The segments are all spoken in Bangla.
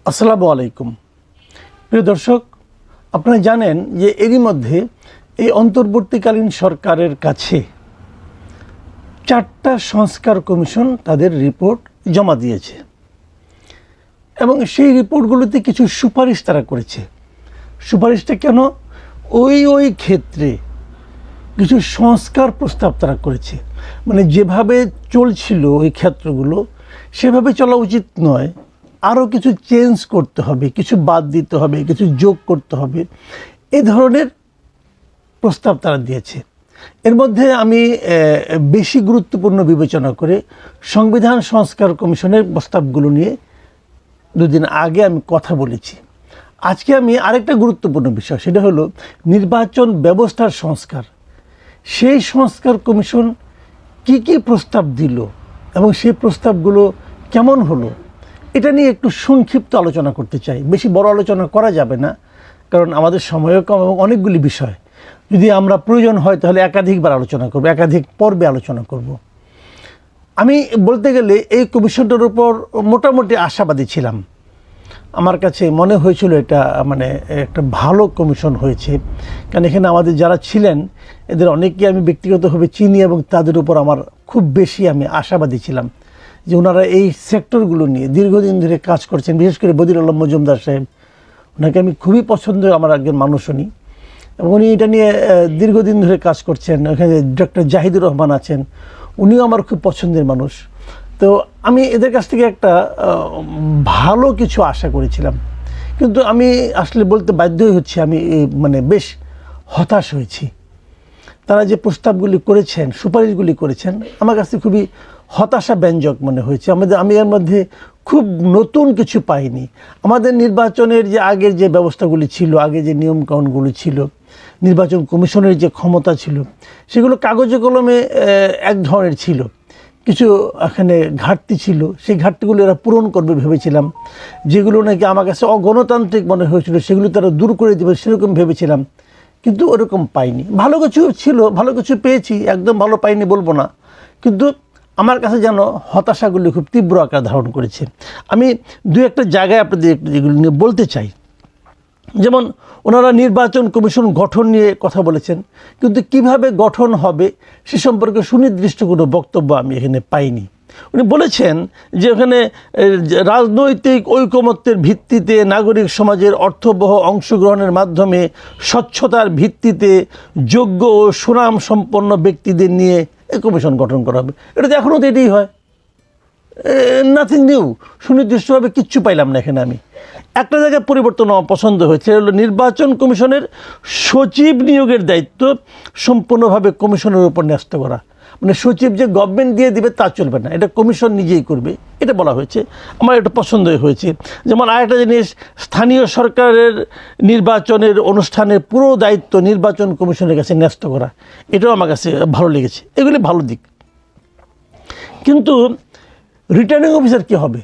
আসসালামু আলাইকুম প্রিয় দর্শক, আপনারা জানেন যে এরই মধ্যে এই অন্তর্বর্তীকালীন সরকারের কাছে 4টা সংস্কার কমিশন তাদের রিপোর্ট জমা দিয়েছে এবং সেই রিপোর্টগুলোতে কিছু সুপারিশ তারা করেছে। সুপারিশটা কেন? ওই ক্ষেত্রে কিছু সংস্কার প্রস্তাব তারা করেছে, মানে যেভাবে চলছিল ওই ক্ষেত্রগুলো সেভাবে চলা উচিত নয়, আরও কিছু চেঞ্জ করতে হবে, কিছু বাদ দিতে হবে, কিছু যোগ করতে হবে, এই ধরনের প্রস্তাব তারা দিয়েছে। এর মধ্যে আমি বেশি গুরুত্বপূর্ণ বিবেচনা করে সংবিধান সংস্কার কমিশনের প্রস্তাবগুলো নিয়ে দুদিন আগে আমি কথা বলেছি। আজকে আমি আরেকটা গুরুত্বপূর্ণ বিষয়, সেটা হলো নির্বাচন ব্যবস্থার সংস্কার। সেই সংস্কার কমিশন কি কি প্রস্তাব দিল এবং সেই প্রস্তাবগুলো কেমন হলো, এটা নিয়ে একটু সংক্ষিপ্ত আলোচনা করতে চাই। বেশি বড় আলোচনা করা যাবে না, কারণ আমাদের সময়ও কম এবং অনেকগুলি বিষয়। যদি আমরা প্রয়োজন হয় তাহলে একাধিকবার আলোচনা করব, একাধিক পর্বে আলোচনা করব। আমি বলতে গেলে এই কমিশনটার উপর মোটামুটি আশাবাদী ছিলাম। আমার কাছে মনে হয়েছিল এটা একটা ভালো কমিশন হয়েছে, কারণ এখানে আমাদের যারা ছিলেন এদের অনেককে আমি ব্যক্তিগতভাবে চিনি এবং তাদের উপর আমার খুব বেশি আমি আশাবাদী ছিলাম যে ওনারা এই সেক্টরগুলো নিয়ে দীর্ঘদিন ধরে কাজ করছেন। বিশেষ করে বদিউল আলম মজুমদার সাহেব, ওনাকে আমি খুবই পছন্দ, আমার একজন মানুষ উনি, এবং উনি এটা নিয়ে দীর্ঘদিন ধরে কাজ করছেন। ওখানে ডক্টর জাহিদুর রহমান আছেন, উনিও আমার খুব পছন্দের মানুষ। তো আমি এদের কাছ থেকে একটা ভালো কিছু আশা করেছিলাম, কিন্তু আমি আসলে বলতে বাধ্যই হচ্ছি আমি বেশ হতাশ হয়েছি। তারা যে প্রস্তাবগুলি করেছেন, সুপারিশগুলি করেছেন, আমার কাছে খুবই হতাশা ব্যঞ্জক মনে হয়েছে। আমি এর মধ্যে খুব নতুন কিছু পাইনি। আমাদের নির্বাচনের যে আগের যে ব্যবস্থাগুলি ছিল, আগে যে নিয়মকানুনগুলি ছিল, নির্বাচন কমিশনের যে ক্ষমতা ছিল, সেগুলো কাগজে কলমে এক ধরনের ছিল। কিছু এখানে ঘাটতি ছিল, সেই ঘাটতিগুলো এরা পূরণ করবে ভেবেছিলাম। যেগুলো নাকি আমার কাছে অগণতান্ত্রিক মনে হয়েছিল সেগুলো তারা দূর করে দেবে সেরকম ভেবেছিলাম, কিন্তু ওরকম পাইনি। ভালো কিছু ছিল, ভালো কিছু পেয়েছি, একদম ভালো পাইনি বলবো না, কিন্তু আমার কাছে যেন হতাশাগুলি খুব তীব্র আকার ধারণ করেছে। আমি দু একটা জায়গায় আপনাদের এগুলো নিয়ে বলতে চাই। যেমন ওনারা নির্বাচন কমিশন গঠন নিয়ে কথা বলেছেন, কিন্তু কিভাবে গঠন হবে সে সম্পর্কে সুনির্দিষ্ট কোনো বক্তব্য আমি এখানে পাইনি। উনি বলেছেন যে ওখানে রাজনৈতিক ঐকমত্যের ভিত্তিতে নাগরিক সমাজের অর্থবহ অংশগ্রহণের মাধ্যমে স্বচ্ছতার ভিত্তিতে যোগ্য ও সুনাম সম্পন্ন ব্যক্তিদের নিয়ে এই কমিশন গঠন করা হবে। এটা তো এখনও তো এটাই হয়, নাথিং নিউ, সুনির্দিষ্টভাবে কিচ্ছু পাইলাম না এখানে। আমি একটা জায়গায় পরিবর্তন আমার পছন্দ হয়েছে, হলো নির্বাচন কমিশনের সচিব নিয়োগের দায়িত্ব সম্পূর্ণভাবে কমিশনের উপর ন্যস্ত করা। মানে সচিব যে গভর্নমেন্ট দিয়ে দিবে তা চলবে না, এটা কমিশন নিজেই করবে, এটা বলা হয়েছে। আমার এটা পছন্দ হয়েছে। যেমন আরেকটা জিনিস, স্থানীয় সরকারের নির্বাচনের অনুষ্ঠানের পুরো দায়িত্ব নির্বাচন কমিশনের কাছে ন্যস্ত করা, এটাও আমার কাছে ভালো লেগেছে। এগুলি ভালো দিক। কিন্তু রিটার্নিং অফিসার কী হবে?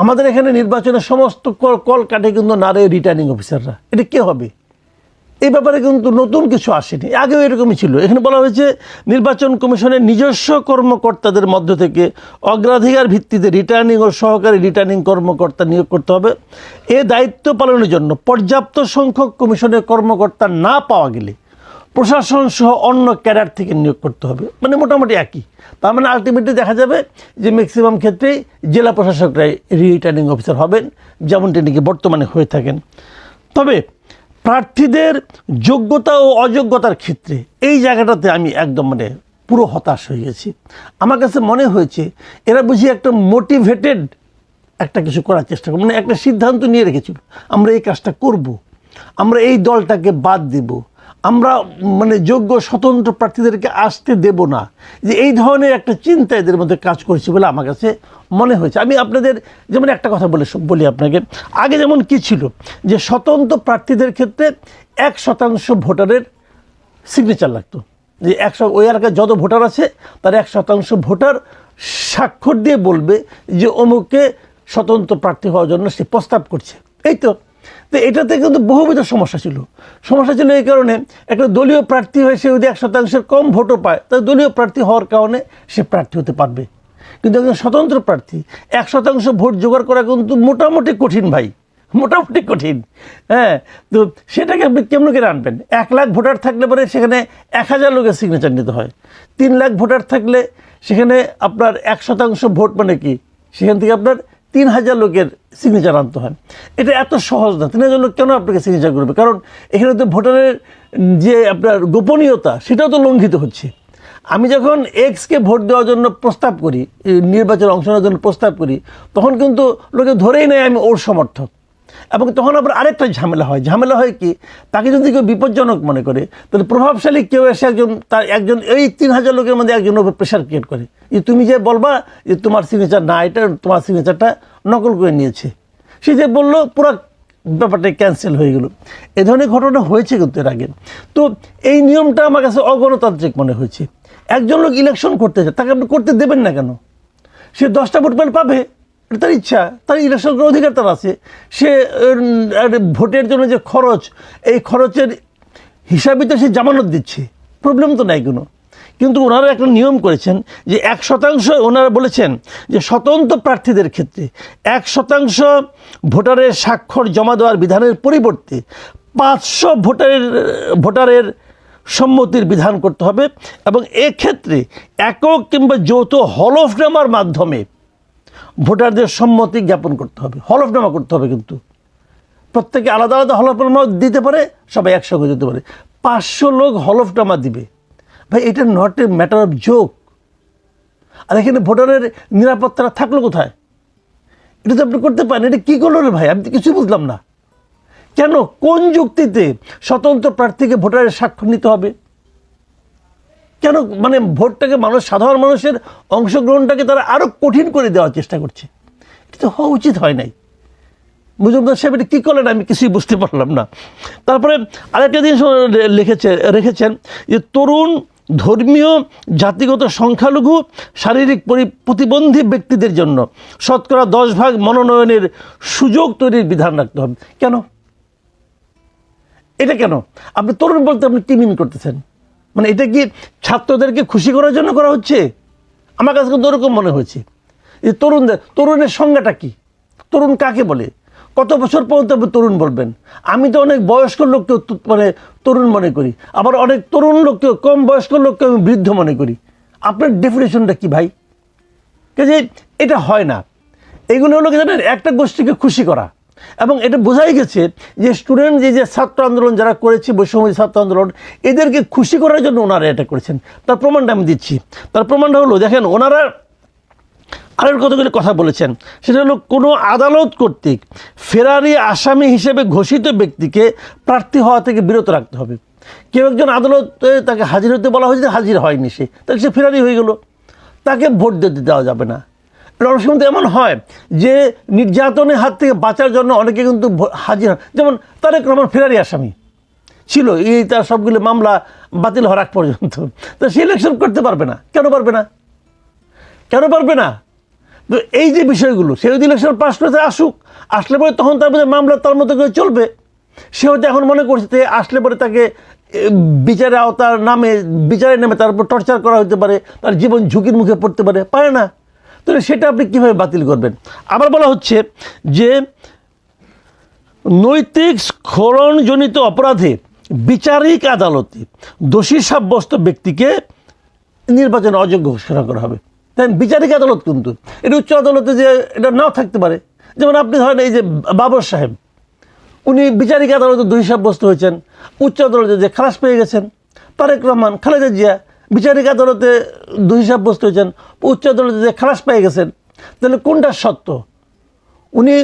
আমাদের এখানে নির্বাচনের সমস্ত কল কাটে কিন্তু নারে রিটার্নিং অফিসাররা, এটা কে হবে? এই ব্যাপারে কিন্তু নতুন কিছু আসেনি, আগেও এরকমই ছিল। এখানে বলা হয়েছে নির্বাচন কমিশনের নিজস্ব কর্মকর্তাদের মধ্য থেকে অগ্রাধিকার ভিত্তিতে রিটার্নিং ও সহকারী রিটার্নিং কর্মকর্তা নিয়োগ করতে হবে। এ দায়িত্ব পালনের জন্য পর্যাপ্ত সংখ্যক কমিশনের কর্মকর্তা না পাওয়া গেলে প্রশাসন সহ অন্য ক্যাডার থেকে নিয়োগ করতে হবে। মানে মোটামুটি একই। তার মানে আলটিমেটলি দেখা যাবে যে ম্যাক্সিমাম ক্ষেত্রেই জেলা প্রশাসকরাই রিটার্নিং অফিসার হবেন, যেমনটি নাকি বর্তমানে হয়ে থাকেন। তবে প্রার্থীদের যোগ্যতা ও অযোগ্যতার ক্ষেত্রে এই জায়গাটাতে আমি একদম পুরো হতাশ হয়ে গেছি। আমার কাছে মনে হয়েছে এরা বুঝি একটা মোটিভেটেড একটা কিছু করার চেষ্টা করে, একটা সিদ্ধান্ত নিয়ে রেখেছিল, আমরা এই কাজটা করব, আমরা এই দলটাকে বাদ দেব, আমরা যোগ্য স্বতন্ত্র প্রার্থীদেরকে আসতে দেব না, যে এই ধরনের একটা চিন্তা এদের মধ্যে কাজ করেছে বলে আমার কাছে মনে হয়েছে। আমি আপনাদের যেমন একটা কথা বলি আপনাকে, আগে যেমন কি ছিল যে স্বতন্ত্র প্রার্থীদের ক্ষেত্রে 1% ভোটারের সিগনেচার লাগতো, যে ওই এলাকায় যত ভোটার আছে তার 1% ভোটার স্বাক্ষর দিয়ে বলবে যে অমুককে স্বতন্ত্র প্রার্থী হওয়ার জন্য সে প্রস্তাব করছে। এই তো এটাতে কিন্তু বহুবিধ সমস্যা ছিল এই কারণে একটা দলীয় প্রার্থী হয়ে সে যদি 1% কম ভোটও পায়, তাহলে দলীয় প্রার্থী হওয়ার কারণে সে প্রার্থী হতে পারবে। কিন্তু একজন স্বতন্ত্র প্রার্থী 1% ভোট জোগাড় করা কিন্তু মোটামুটি কঠিন ভাই, মোটামুটি কঠিন। হ্যাঁ, তো সেটাকে আপনি কেমন করে আনবেন? 1 লাখ ভোটার থাকলে পরে সেখানে 1000 লোকের সিগনেচার নিতে হয়। 3 লাখ ভোটার থাকলে সেখানে আপনার 1% ভোট মানে কি, সেখান থেকে আপনার 3000 লোকের সিগনেচার আনতে হয়। এটা এত সহজ না। 3000 লোক কেন আপনাকে সিগনেচার করবে? কারণ এখানে তো ভোটারের যে আপনার গোপনীয়তা সেটাও তো লঙ্ঘিত হচ্ছে। আমি যখন এক্সকে ভোট দেওয়ার জন্য প্রস্তাব করি, নির্বাচনে অংশ নেওয়ার জন্য প্রস্তাব করি, তখন কিন্তু লোকে ধরেই নেয় আমি ওর সমর্থক। এবং তখন আবার আরেকটা ঝামেলা হয় কি, তাকে যদি কেউ বিপজ্জনক মনে করে, তাহলে প্রভাবশালী কেউ এসে একজন এই 3000 লোকের মধ্যে একজনের উপর প্রেশার ক্রিয়েট করে যে তুমি যে বলবা যে তোমার সিগনেচার না, এটা তোমার সিগনেচারটা নকল করে নিয়েছে। সে যে বললো পুরো ব্যাপারটা ক্যান্সেল হয়ে গেল। এ ধরনের ঘটনা হয়েছে কিন্তু এর আগে। তো এই নিয়মটা আমার কাছে অগণতান্ত্রিক মনে হয়েছে। একজন লোক ইলেকশন করতে চায়, তাকে আপনি করতে দেবেন না কেন? সে 10টা ভোট পেলে পাবে, এটা তার ইচ্ছা, তার ইলেকশন করার অধিকার তার আছে। সে ভোটের জন্য যে খরচ, এই খরচের হিসাবে তো সে জামানত দিচ্ছে, প্রবলেম তো নাই কোনো। কিন্তু ওনারা একটা নিয়ম করেছেন যে 1% ওনারা বলেছেন যে স্বতন্ত্র প্রার্থীদের ক্ষেত্রে 1% ভোটারের স্বাক্ষর জমা দেওয়ার বিধানের পরিবর্তে 500 ভোটারের সম্মতির বিধান করতে হবে। এবং এক্ষেত্রে একক কিংবা যৌথ হলফনামার মাধ্যমে ভোটারদের সম্মতি জ্ঞাপন করতে হবে। হলফনামা করতে হবে, কিন্তু প্রত্যেকে আলাদা আলাদা হলফনামা দিতে পারে, সবাই একসঙ্গে দিতে পারে। 500 লোক হলফনামা দিবে ভাই, এটা not a matter of joke. আর এখানে ভোটারের নিরাপত্তাটা থাকলো কোথায়? এটা তো আপনি করতে পারেন। এটা কী করলো রে ভাই, আমি তো কিছু বুঝলাম না। কেন, কোন যুক্তিতে স্বতন্ত্র প্রার্থীকে ভোটারের স্বাক্ষর নিতে হবে? কেন, মানে ভোটটাকে সাধারণ মানুষের অংশগ্রহণটাকে তারা আরও কঠিন করে দেওয়ার চেষ্টা করছে। এটা তো হওয়া উচিত হয় নাই। মজুমদার সাহেব এটা কী করলেন আমি কিছুই বুঝতে পারলাম না। তারপরে আরেকটা জিনিস রেখেছেন যে তরুণ, ধর্মীয়, জাতিগত সংখ্যালঘু, শারীরিক প্রতিবন্ধী ব্যক্তিদের জন্য 10% মনোনয়নের সুযোগ তৈরির বিধান রাখতে হবে। কেন, এটা কেন? আপনি তরুণ বলতে আপনি কি মিন করতেছেন? মানে এটা কি ছাত্রদেরকে খুশি করার জন্য করা হচ্ছে? আমার কাছে কিন্তু ওরকম মনে হয়েছে। এই তরুণের সংজ্ঞাটা কি? তরুণ কাকে বলে? কত বছর পর্যন্ত আপনি তরুণ বলবেন? আমি তো অনেক বয়স্ক লোককেও মানে তরুণ মনে করি, আবার অনেক তরুণ লোককেও, কম বয়স্ক লোককে আমি বৃদ্ধ মনে করি। আপনার ডেফিনেশনটা কি ভাই? কাজে এটা হয় না। এইগুলো হলো কি জানেন, একটা গোষ্ঠীকে খুশি করা। এবং এটা বোঝাই গেছে যে স্টুডেন্ট যে ছাত্র আন্দোলন যারা করেছে, বৈষম্য ছাত্র আন্দোলন, এদেরকে খুশি করার জন্য ওনারা এটা করেছেন। তার প্রমাণটা আমি দিচ্ছি। তার প্রমাণটা হলো, দেখেন ওনারা আরেক কতগুলি কথা বলেছেন। সেটা হলো, কোনো আদালত কর্তৃক ফেরারি আসামি হিসেবে ঘোষিত ব্যক্তিকে প্রার্থী হওয়া থেকে বিরত রাখতে হবে। কেউ একজন আদালতে তাকে হাজির হতে বলা হয়েছে, হাজির হয়নি, তাহলে সে ফেরারি হয়ে গেল, তাকে ভোট দিতে দেওয়া যাবে না। অনেক সময় এমন হয় যে নির্যাতনের হাত থেকে বাঁচার জন্য অনেকে কিন্তু হাজির হন। যেমন তারেক রহমান ফেরারি আসামি ছিল, তার সবগুলো মামলা বাতিল হওয়ার আগ পর্যন্ত। তো সে ইলেকশন করতে পারবে না। কেন পারবে না? তো এই যে বিষয়গুলো, সে যদি ইলেকশন পাস করতে আসলে পরে তখন তার মধ্যে মামলা তার মতো করে চলবে। সে হয়তো এখন মনে করছে আসলে পরে তাকে বিচারের আওতার বিচারের নামে তার উপর টর্চার করা হতে পারে, তার জীবন ঝুঁকির মুখে পড়তে পারে না। তাহলে সেটা আপনি কীভাবে বাতিল করবেন? আবার বলা হচ্ছে যে নৈতিক স্খলনজনিত অপরাধে বিচারিক আদালতে দোষী সাব্যস্ত ব্যক্তিকে নির্বাচনে অযোগ্য ঘোষণা করা হবে। তাই বিচারিক আদালত, কিন্তু এটা উচ্চ আদালতে যে এটা নাও থাকতে পারে। যেমন আপনি ধরেন এই যে বাবর সাহেব, উনি বিচারিক আদালতে দোষী সাব্যস্ত হয়েছেন, উচ্চ আদালতে যে খালাস পেয়ে গেছেন। তারেক রহমান, খালেদা জিয়া বিচারিক আদালতে দোষী সাব্যস্ত হয়েছেন, উচ্চ আদালতে যে খালাস পেয়ে গেছেন। তাহলে কোনটা সত্য? উনি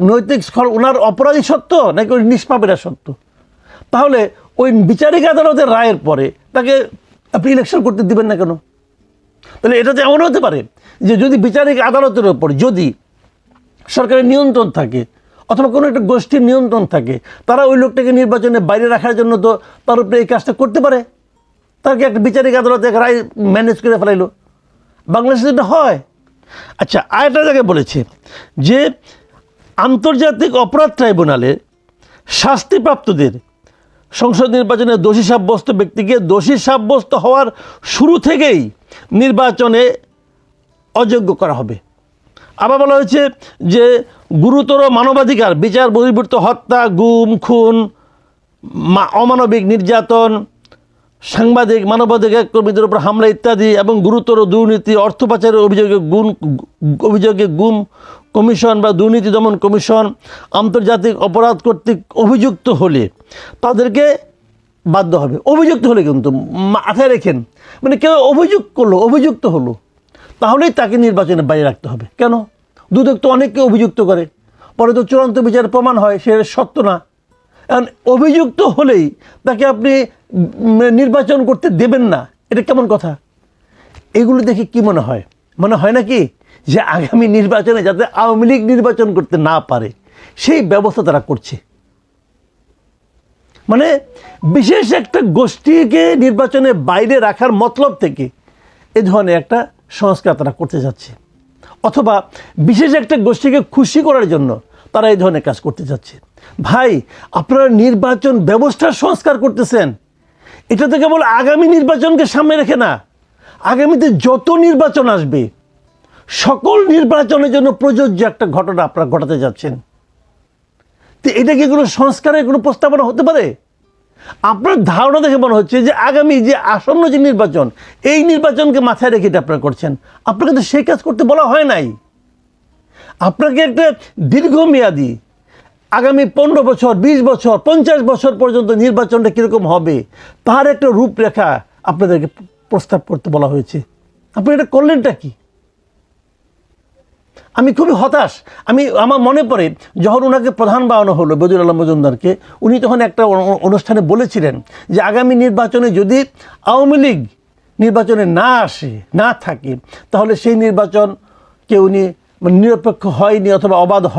নৈতিক ওনার অপরাধী সত্য নাকি ওই নিষ্পাপেরা সত্য? তাহলে ওই বিচারিক আদালতের রায়ের পরে তাকে আপনি ইলেকশন করতে দিবেন না কেন? তাহলে এটা তো এমন হতে পারে যে যদি বিচারিক আদালতের ওপর যদি সরকারের নিয়ন্ত্রণ থাকে অথবা কোনো একটা গোষ্ঠীর নিয়ন্ত্রণ থাকে, তারা ওই লোকটাকে নির্বাচনে বাইরে রাখার জন্য তো তার উপরে এই কাজটা করতে পারে। তাকে একটা বিচারিক আদালতে রায় ম্যানেজ করে ফেলাইলো। বাংলাদেশে এটা হয়। আচ্ছা, আরেকটা জায়গায় বলেছে যে আন্তর্জাতিক অপরাধ ট্রাইব্যুনালে শাস্তিপ্রাপ্তদের সংসদ নির্বাচনে দোষী সাব্যস্ত ব্যক্তিকে দোষী সাব্যস্ত হওয়ার শুরু থেকেই নির্বাচনে অযোগ্য করা হবে। আবার বলা হয়েছে যে গুরুতর মানবাধিকার, বিচার বহির্ভূত হত্যা, গুম, খুন, অমানবিক নির্যাতন, সাংবাদিক, মানবাধিকার কর্মীদের উপর হামলা ইত্যাদি এবং গুরুতর দুর্নীতি, অর্থ পাচারের অভিযোগে গুম কমিশন বা দুর্নীতি দমন কমিশন আন্তর্জাতিক অপরাধ কর্তৃক অভিযুক্ত হলে তাদেরকে বাধ্য হবে। অভিযুক্ত হলে কিন্তু মাথায় রেখেন, মানে কেউ অভিযুক্ত হলো তাহলেই তাকে নির্বাচনের বাইরে রাখতে হবে। কেন? দুদক তো অনেককে অভিযুক্ত করে, পরে তো চূড়ান্ত বিচার প্রমাণ হয় সে সত্য না। কারণ অভিযুক্ত হলেই তাকে আপনি নির্বাচন করতে দেবেন না, এটা কেমন কথা? এগুলো দেখে কি মনে হয়? মনে হয় নাকি যে আগামী নির্বাচনে যাতে আওয়ামী লীগ নির্বাচন করতে না পারে সেই ব্যবস্থা তারা করছে। মানে বিশেষ একটা গোষ্ঠীকে নির্বাচনের বাইরে রাখার মতলব থেকে এ ধরনের একটা সংস্কার তারা করতে যাচ্ছে, অথবা বিশেষ একটা গোষ্ঠীকে খুশি করার জন্য তারা এই ধরনের কাজ করতে যাচ্ছে। ভাই, আপনারা নির্বাচন ব্যবস্থার সংস্কার করতেছেন, এটা তো কেবল আগামী নির্বাচনকে সামনে রেখে না, আগামীতে যত নির্বাচন আসবে সকল নির্বাচনের জন্য প্রযোজ্য একটা ঘটনা আপনারা ঘটাতে যাচ্ছেন। তো এটা কি কোনো সংস্কারের কোনো প্রস্তাবনা হতে পারে? আপনার ধারণা দেখে মনে হচ্ছে যে আগামী যে আসন্ন যে নির্বাচন, এই নির্বাচনকে মাথায় রেখে এটা আপনারা করছেন। আপনাকে তো সেই কাজ করতে বলা হয় নাই। আপনাকে একটা দীর্ঘমেয়াদী আগামী 15 বছর, 20 বছর, 50 বছর পর্যন্ত নির্বাচনটা কীরকম হবে তার একটা রূপরেখা আপনাদেরকে প্রস্তাব করতে বলা হয়েছে। আপনি এটা করলেনটা কি? আমি খুবই হতাশ। আমার মনে পড়ে যখন ওনাকে প্রধান বানানো হলো, বদিউল আলম মজুমদারকে, উনি তখন একটা অনুষ্ঠানে বলেছিলেন যে আগামী নির্বাচনে যদি আওয়ামী লীগ নির্বাচনে না থাকে তাহলে সেই নির্বাচনকে উনি নিরপেক্ষ হয়নি অথবা অবাধ